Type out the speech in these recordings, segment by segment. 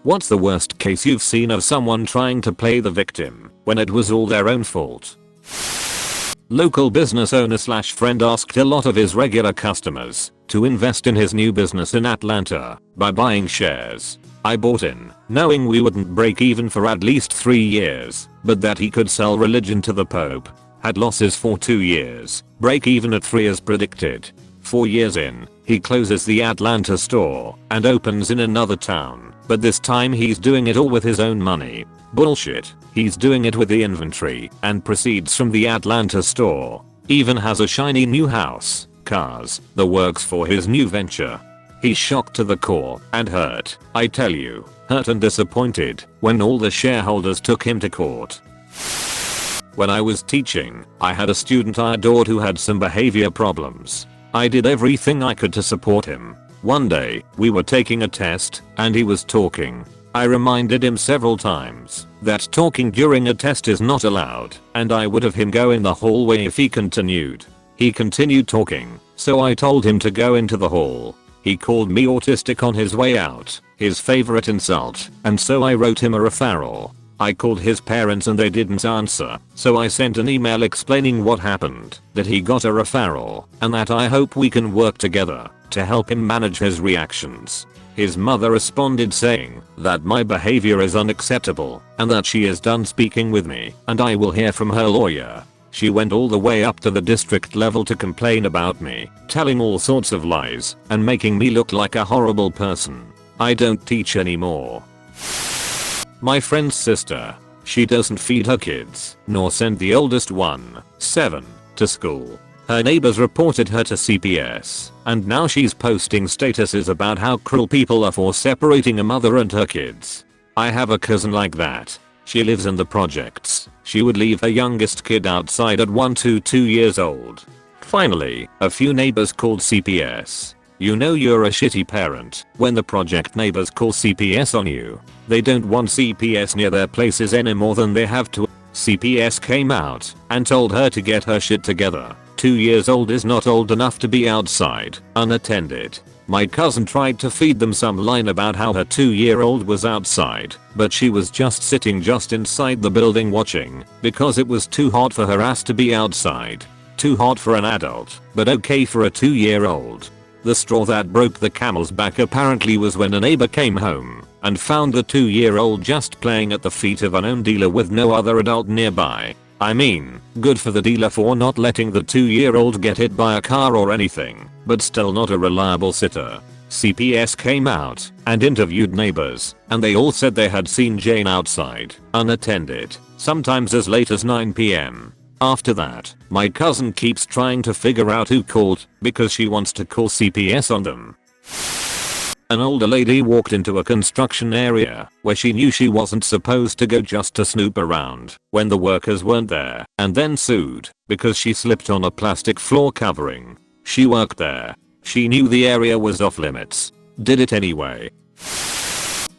What's the worst case you've seen of someone trying to play the victim when it was all their own fault? Local business owner / friend asked a lot of his regular customers to invest in his new business in Atlanta by buying shares. I bought in, knowing we wouldn't break even for at least 3 years, but that he could sell religion to the Pope. Had losses for 2 years, break even at 3 as predicted. 4 years in, he closes the Atlanta store and opens in another town, but this time he's doing it all with his own money. Bullshit, he's doing it with the inventory and proceeds from the Atlanta store. Even has a shiny new house, cars, the works for his new venture. He's shocked to the core and hurt, I tell you, hurt and disappointed when all the shareholders took him to court. When I was teaching, I had a student I adored who had some behavior problems. I did everything I could to support him. One day, we were taking a test, and he was talking. I reminded him several times that talking during a test is not allowed, and I would have him go in the hallway if he continued. He continued talking, so I told him to go into the hall. He called me autistic on his way out, his favorite insult, and so I wrote him a referral. I called his parents and they didn't answer, so I sent an email explaining what happened, that he got a referral, and that I hope we can work together to help him manage his reactions. His mother responded saying that my behavior is unacceptable and that she is done speaking with me and I will hear from her lawyer. She went all the way up to the district level to complain about me, telling all sorts of lies and making me look like a horrible person. I don't teach anymore. My friend's sister. She doesn't feed her kids, nor send the oldest one, 7, to school. Her neighbors reported her to CPS, and now she's posting statuses about how cruel people are for separating a mother and her kids. I have a cousin like that. She lives in the projects. She would leave her youngest kid outside at 1 to 2 years old. Finally, a few neighbors called CPS. You know you're a shitty parent when the project neighbors call CPS on you. They don't want CPS near their places any more than they have to. CPS came out and told her to get her shit together. 2 years old is not old enough to be outside, unattended. My cousin tried to feed them some line about how her 2-year-old was outside, but she was just sitting just inside the building watching, because it was too hot for her ass to be outside. Too hot for an adult, but okay for a 2-year-old. The straw that broke the camel's back apparently was when a neighbor came home and found the 2-year-old just playing at the feet of an own dealer with no other adult nearby. I mean, good for the dealer for not letting the 2-year-old get hit by a car or anything, but still not a reliable sitter. CPS came out and interviewed neighbors, and they all said they had seen Jane outside, unattended, sometimes as late as 9 p.m. After that, my cousin keeps trying to figure out who called because she wants to call CPS on them. An older lady walked into a construction area where she knew she wasn't supposed to go just to snoop around when the workers weren't there, and then sued because she slipped on a plastic floor covering. She worked there. She knew the area was off limits. Did it anyway.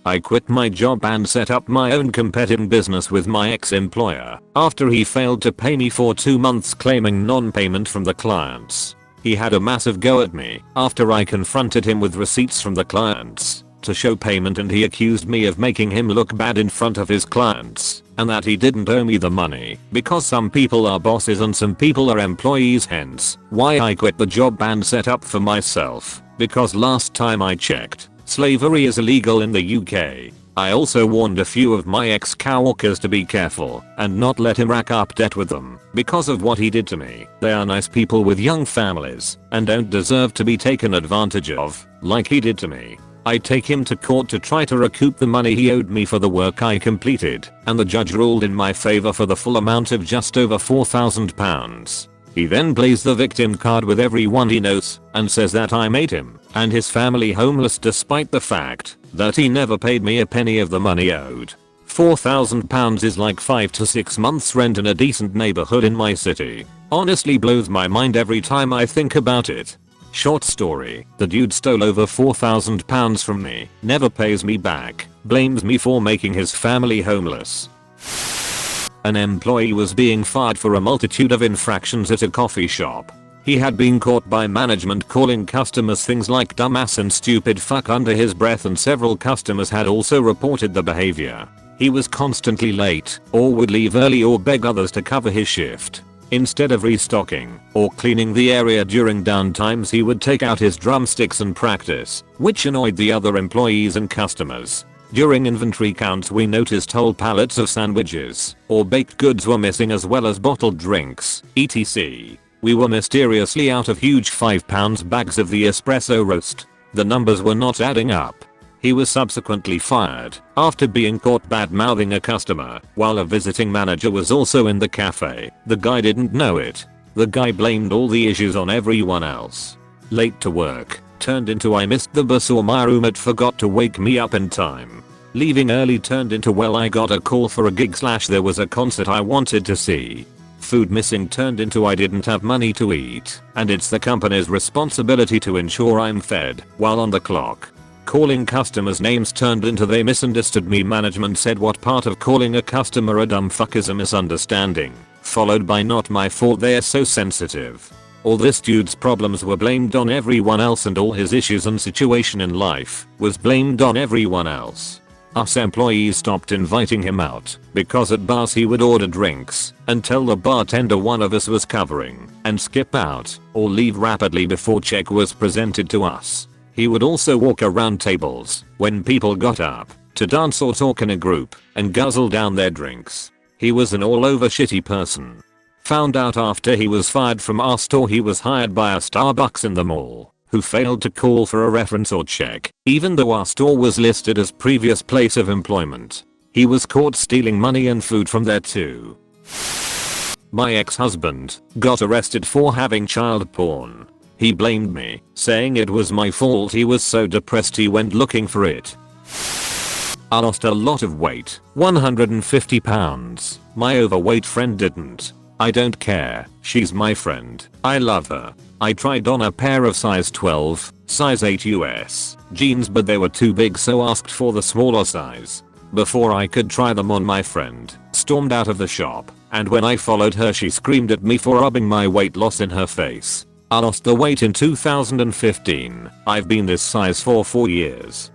I quit my job and set up my own competing business with my ex-employer after he failed to pay me for 2 months claiming non-payment from the clients. He had a massive go at me after I confronted him with receipts from the clients to show payment, and he accused me of making him look bad in front of his clients and that he didn't owe me the money because some people are bosses and some people are employees, hence why I quit the job and set up for myself, because last time I checked, slavery is illegal in the UK. I also warned a few of my ex-coworkers to be careful and not let him rack up debt with them because of what he did to me. They are nice people with young families and don't deserve to be taken advantage of like he did to me. I take him to court to try to recoup the money he owed me for the work I completed, and the judge ruled in my favor for the full amount of just over £4,000. He then plays the victim card with everyone he knows and says that I made him and his family homeless despite the fact that he never paid me a penny of the money owed. £4,000 is like 5 to 6 months rent in a decent neighborhood in my city. Honestly blows my mind every time I think about it. Short story, the dude stole over £4,000 from me, never pays me back, blames me for making his family homeless. An employee was being fired for a multitude of infractions at a coffee shop. He had been caught by management calling customers things like dumbass and stupid fuck under his breath, and several customers had also reported the behavior. He was constantly late, or would leave early or beg others to cover his shift. Instead of restocking or cleaning the area during downtimes, he would take out his drumsticks and practice, which annoyed the other employees and customers. During inventory counts we noticed whole pallets of sandwiches or baked goods were missing, as well as bottled drinks, etc. We were mysteriously out of huge 5-pound bags of the espresso roast. The numbers were not adding up. He was subsequently fired after being caught bad-mouthing a customer while a visiting manager was also in the cafe. The guy didn't know it. The guy blamed all the issues on everyone else. Late to work turned into I missed the bus, or my roommate forgot to wake me up in time. Leaving early turned into well, I got a call for a gig / there was a concert I wanted to see. Food missing turned into I didn't have money to eat, and it's the company's responsibility to ensure I'm fed while on the clock. Calling customers names turned into they misunderstood me. Management said what part of calling a customer a dumb fuck is a misunderstanding, followed by not my fault, they're so sensitive. All this dude's problems were blamed on everyone else, and all his issues and situation in life was blamed on everyone else. Us employees stopped inviting him out because at bars he would order drinks and tell the bartender one of us was covering and skip out or leave rapidly before check was presented to us. He would also walk around tables when people got up to dance or talk in a group and guzzle down their drinks. He was an all-over shitty person. Found out after he was fired from our store he was hired by a Starbucks in the mall who failed to call for a reference or check, even though our store was listed as previous place of employment. He was caught stealing money and food from there too. My ex-husband got arrested for having child porn. He blamed me, saying it was my fault. He was so depressed he went looking for it. I lost a lot of weight, 150 pounds. My overweight friend didn't. I don't care, she's my friend. I love her. I tried on a pair of size 12, size 8 US jeans, but they were too big, so asked for the smaller size. Before I could try them on, my friend stormed out of the shop, and when I followed her she screamed at me for rubbing my weight loss in her face. I lost the weight in 2015. I've been this size for 4 years.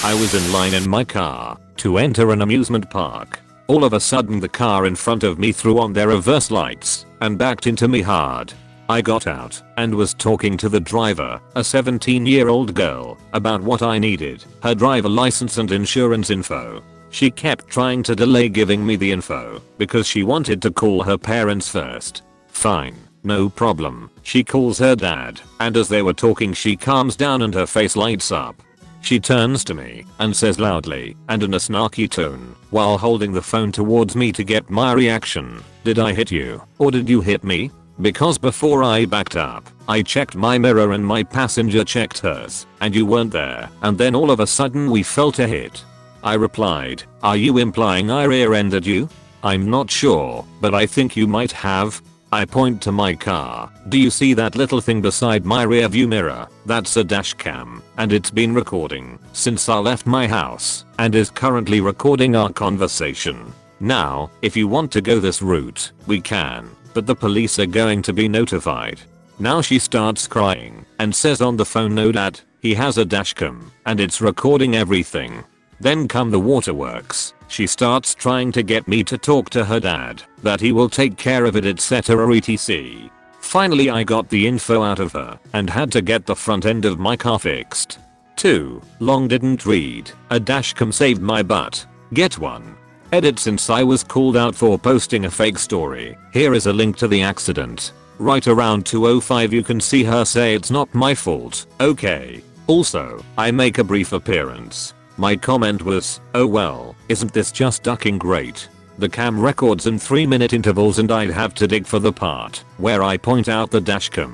I was in line in my car to enter an amusement park. All of a sudden the car in front of me threw on their reverse lights and backed into me hard. I got out and was talking to the driver, a 17-year-old girl, about what I needed, her driver license and insurance info. She kept trying to delay giving me the info because she wanted to call her parents first. Fine, no problem. She calls her dad, and as they were talking she calms down and her face lights up. She turns to me and says loudly and in a snarky tone while holding the phone towards me to get my reaction, "Did I hit you, or did you hit me?" Because before I backed up, I checked my mirror and my passenger checked hers, and you weren't there, and then all of a sudden we felt a hit. I replied, "Are you implying I rear-ended you?" "I'm not sure, but I think you might have." I point to my car. "Do you see that little thing beside my rear view mirror? That's a dash cam, and it's been recording since I left my house and is currently recording our conversation. Now, if you want to go this route, we can, but the police are going to be notified." Now she starts crying and says on the phone, "No dad, he has a dashcam and it's recording everything." Then come the waterworks. She starts trying to get me to talk to her dad, that he will take care of it, etc, etc. Finally I got the info out of her and had to get the front end of my car fixed. Too long, didn't read. A dashcam saved my butt. Get one. Edit: since I was called out for posting a fake story, here is a link to the accident. Right around 2:05 you can see her say it's not my fault. Okay. Also, I make a brief appearance. My comment was, "Oh well, isn't this just ducking great?" The cam records in 3-minute intervals and I'd have to dig for the part where I point out the dashcam.